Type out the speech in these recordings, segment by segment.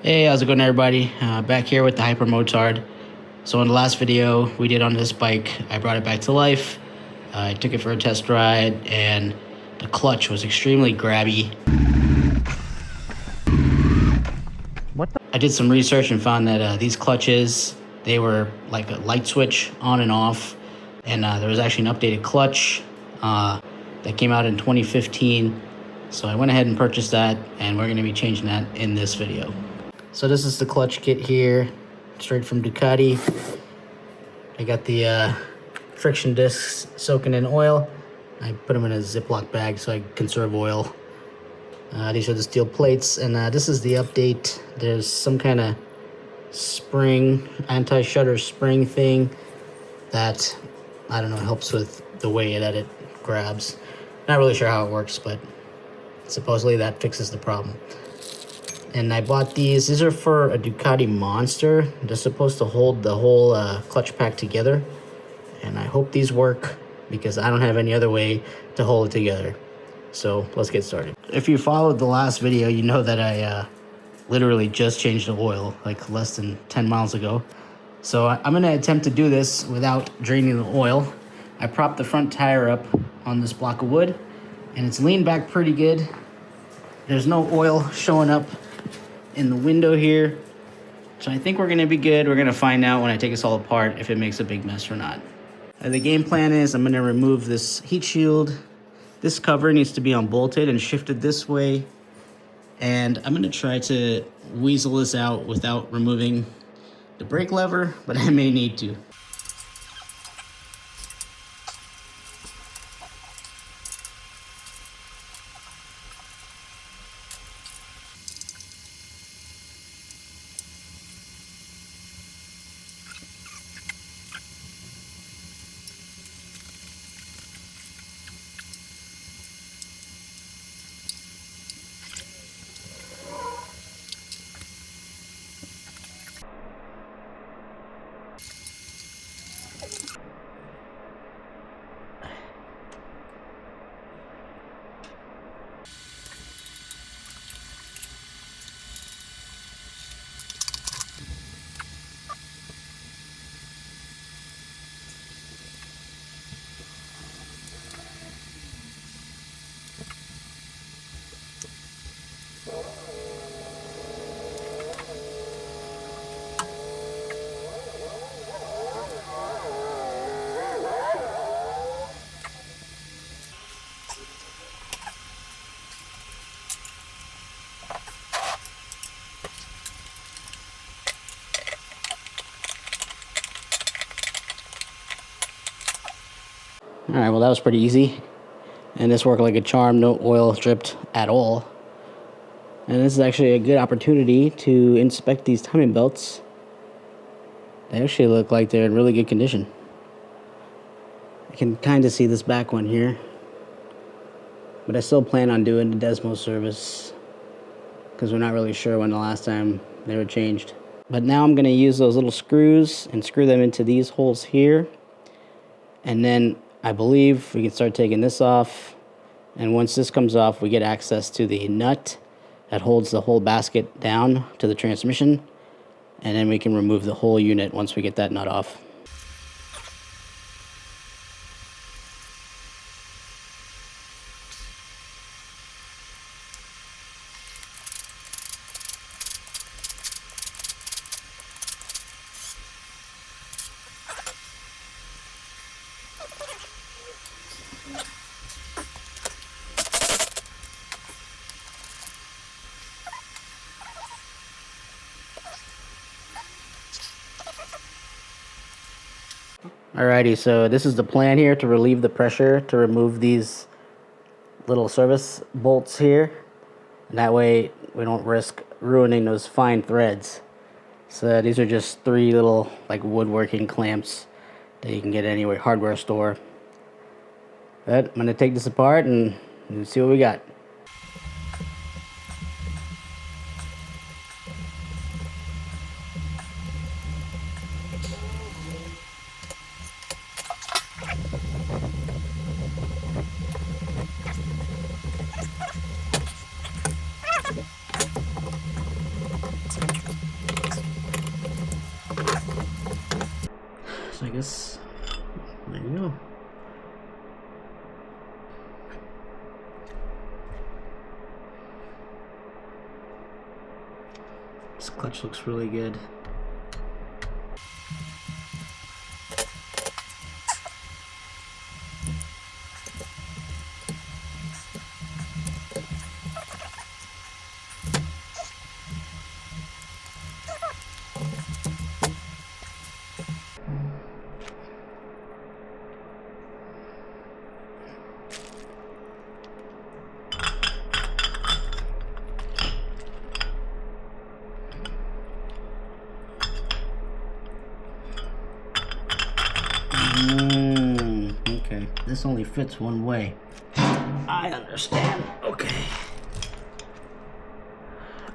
Hey, how's it going, everybody? Back here with the Hypermotard. So in the last video we did on this bike, I brought it back to life. I took it for a test ride, and the clutch was extremely grabby. I did some research and found that these clutches, they were like a light switch on and off, and there was actually an updated clutch that came out in 2015. So I went ahead and purchased that, and we're going to be changing that in this video. So this is the clutch kit here, straight from Ducati. I got the friction discs soaking in oil. I put them in a Ziploc bag so I conserve oil. These are the steel plates, and this is the update. There's some kind of spring, anti-shudder spring thing that, I don't know, helps with the way that it grabs. Not really sure how it works, but supposedly that fixes the problem. And I bought these. These are for a Ducati Monster. They're supposed to hold the whole clutch pack together. And I hope these work, because I don't have any other way to hold it together. So let's get started. If you followed the last video, you know that I literally just changed the oil like less than 10 miles ago. So I'm going to attempt to do this without draining the oil. I propped the front tire up on this block of wood, and it's leaned back pretty good. There's no oil showing up in the window here, so I think we're gonna be good. We're gonna find out when I take this all apart if it makes a big mess or not. The game plan is I'm gonna remove this heat shield. This cover needs to be unbolted and shifted this way, and I'm gonna try to weasel this out without removing the brake lever, but I may need to. All right, well, that was pretty easy, and this worked like a charm. No oil dripped at all. And this is actually a good opportunity to inspect these timing belts. They actually look like they're in really good condition. I can kind of see this back one here, but I still plan on doing the Desmo service because we're not really sure when the last time they were changed. But now I'm going to use those little screws and screw them into these holes here, and then I believe we can start taking this off, and once this comes off, we get access to the nut that holds the whole basket down to the transmission, and then we can remove the whole unit once we get that nut off. Alrighty, so this is the plan here to relieve the pressure, to remove these little service bolts here. And that way we don't risk ruining those fine threads. So these are just 3 little like woodworking clamps that you can get at any hardware store. But I'm going to take this apart and see what we got. guess there you go. This clutch looks really good. Okay, this only fits one way. I understand. Okay.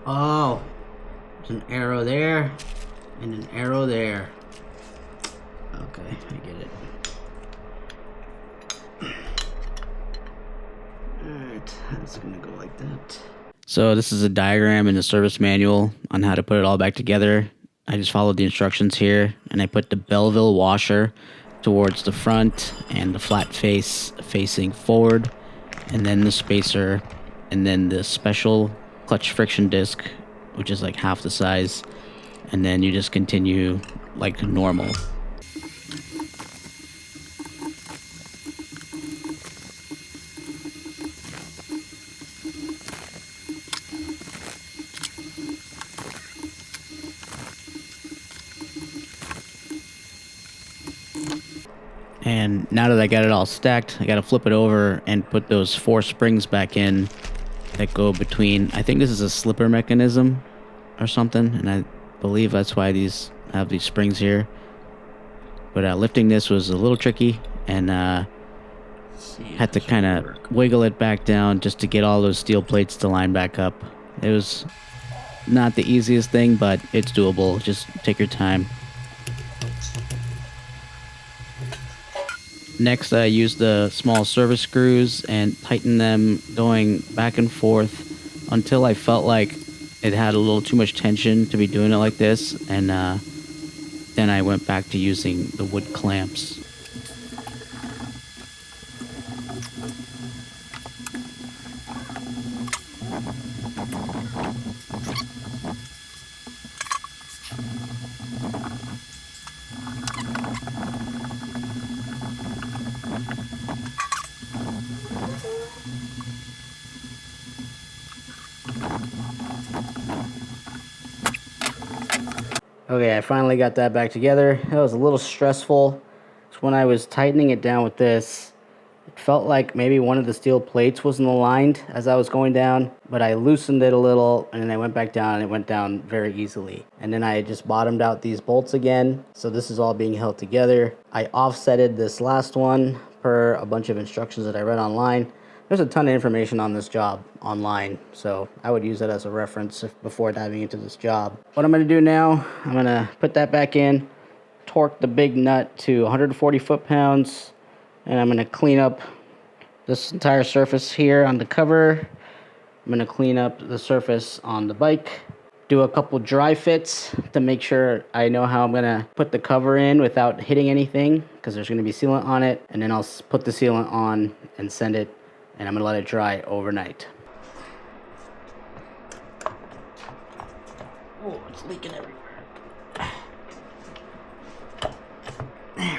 Oh, there's an arrow there and an arrow there. Okay, I get it. Alright, that's gonna go like that. So this is a diagram in the service manual on how to put it all back together. I just followed the instructions here, and I put the Belleville washer towards the front and the flat face facing forward, and then the spacer, and then the special clutch friction disc, which is like half the size, and then you just continue like normal. And now that I got it all stacked, I gotta flip it over and put those 4 springs back in that go between. I think this is a slipper mechanism or something, and I believe that's why these have these springs here. But lifting this was a little tricky, and had to kind of wiggle it back down just to get all those steel plates to line back up. It was not the easiest thing, but it's doable. Just take your time. Next, I used the small service screws and tightened them going back and forth until I felt like it had a little too much tension to be doing it like this, and then I went back to using the wood clamps. Okay, I finally got that back together. It was a little stressful. So when I was tightening it down with this, it felt like maybe one of the steel plates wasn't aligned as I was going down, but I loosened it a little, and then I went back down, and it went down very easily. And then I just bottomed out these bolts again, so this is all being held together. I offsetted this last one per a bunch of instructions that I read online. There's a ton of information on this job online, so I would use that as a reference before diving into this job. What I'm going to do now, I'm going to put that back in, torque the big nut to 140 foot-pounds, and I'm going to clean up this entire surface here on the cover. I'm going to clean up the surface on the bike, do a couple dry fits to make sure I know how I'm going to put the cover in without hitting anything, because there's going to be sealant on it, and then I'll put the sealant on and send it, and I'm going to let it dry overnight. Oh, it's leaking everywhere. There we go.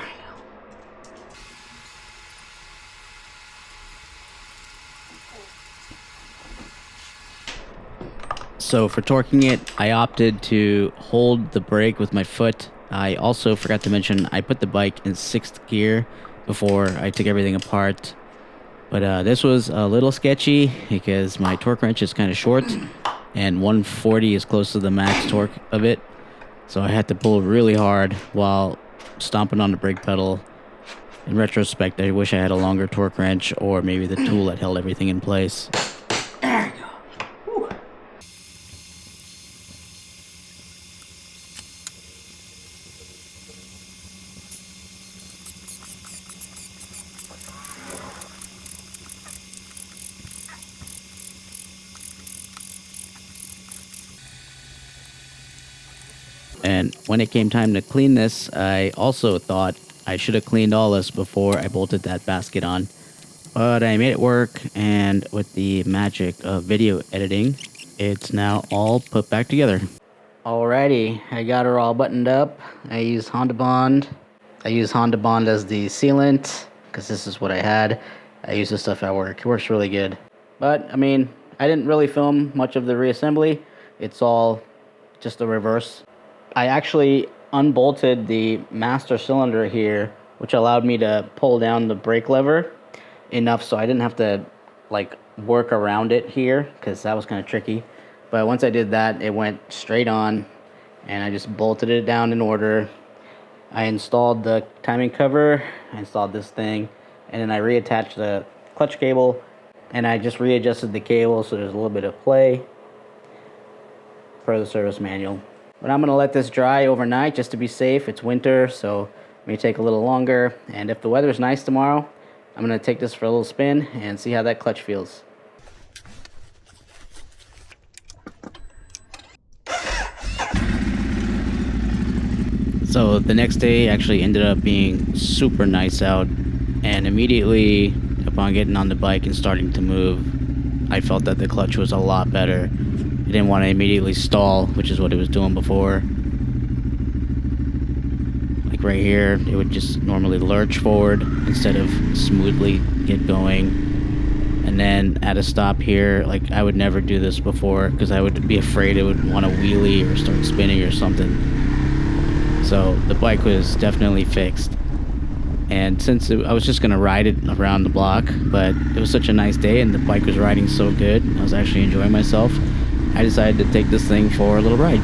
So for torquing it, I opted to hold the brake with my foot. I also forgot to mention I put the bike in 6th gear before I took everything apart. But this was a little sketchy because my torque wrench is kind of short, and 140 is close to the max torque of it. So I had to pull really hard while stomping on the brake pedal. In retrospect, I wish I had a longer torque wrench, or maybe the tool that held everything in place. There we go. Whew. And when it came time to clean this, I also thought I should have cleaned all this before I bolted that basket on. But I made it work, and with the magic of video editing, it's now all put back together. Alrighty, I got her all buttoned up. I used Honda Bond. I use Honda Bond as the sealant, because this is what I had. I use this stuff at work. It works really good. But, I mean, I didn't really film much of the reassembly. It's all just the reverse. I actually unbolted the master cylinder here, which allowed me to pull down the brake lever enough so I didn't have to like work around it here, because that was kind of tricky. But once I did that, it went straight on, and I just bolted it down in order. I installed the timing cover, I installed this thing, and then I reattached the clutch cable, and I just readjusted the cable so there's a little bit of play per the service manual. But I'm going to let this dry overnight just to be safe. It's winter, so it may take a little longer. And if the weather's nice tomorrow, I'm going to take this for a little spin and see how that clutch feels. So the next day actually ended up being super nice out, and immediately upon getting on the bike and starting to move, I felt that the clutch was a lot better. I didn't want to immediately stall, which is what it was doing before. Like right here, it would just normally lurch forward instead of smoothly get going. And then at a stop here, like I would never do this before because I would be afraid it would want to wheelie or start spinning or something. So the bike was definitely fixed. And since I was just going to ride it around the block, but it was such a nice day and the bike was riding so good, I was actually enjoying myself, I decided to take this thing for a little ride.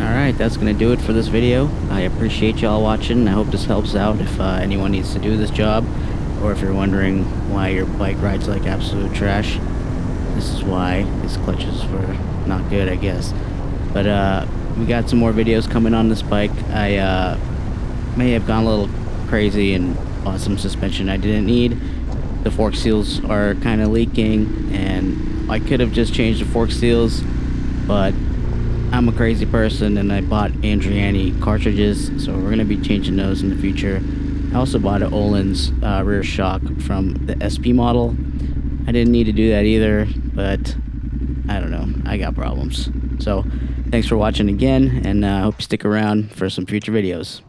Alright, that's going to do it for this video. I appreciate y'all watching. I hope this helps out if anyone needs to do this job, or if you're wondering why your bike rides like absolute trash. This is why. These clutches were not good, I guess. But we got some more videos coming on this bike. I may have gone a little crazy and bought some suspension I didn't need. The fork seals are kind of leaking, and I could have just changed the fork seals, but I'm a crazy person and I bought Andriani cartridges, so we're going to be changing those in the future. I also bought an Öhlins rear shock from the SP model. I didn't need to do that either, but I don't know, I got problems. So thanks for watching again, and I hope you stick around for some future videos.